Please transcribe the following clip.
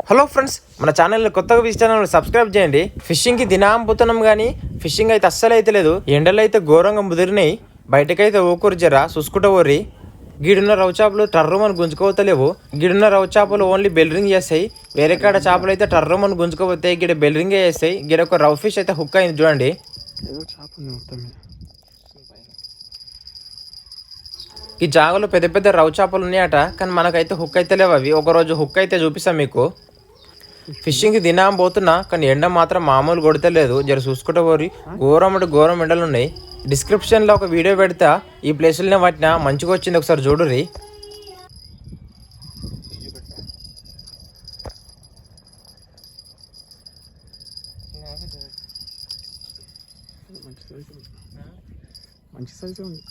Hello friends, మన ఛానల్ని కొత్తగా విజిట్ ఛానల్ సబ్స్క్రైబ్ చేయండి. ఫిషింగ్కి దినాం పోతున్నాం కానీ ఫిషింగ్ అయితే అస్సలు అయితే లేదు. ఎండలు అయితే ఘోరంగా ముదిరినాయి. బయటకైతే ఊకూరు జరా చూసుకుంటూ ఊర్రి. గీడున్న రవ్వ చేపలు టర్రమని గుంజుకోవతలేవు. గీడున్న రవ్వ చేపలు ఓన్లీ బెల్రింగ్ చేస్తాయి. వేరే కాడ చేపలు అయితే టర్రమని గుంజుకోపోతాయి. గిడ బెల్రింగే చేస్తాయి. గిడ ఒక రవ్ ఫిష్ అయితే హుక్ అయింది చూడండి. ఈ జాగలో పెద్ద పెద్ద రవ్వ చేపలు ఉన్నాయట, కానీ మనకైతే హుక్ అయితే లేవు. అవి ఒకరోజు హుక్ అయితే చూపిస్తాం మీకు. ఫిషింగ్కి దినాం పోతున్నా, కానీ ఎండ మాత్రం మామూలు కొడతలేదు. జర చూసుకుంటూ పోరి. ఘోరం ఎండలు ఉన్నాయి. డిస్క్రిప్షన్లో ఒక వీడియో పెడతా, ఈ ప్లేసులనే వాటిన మంచిగా వచ్చింది, ఒకసారి చూడుర్రి. మంచి సైజు ఉంది.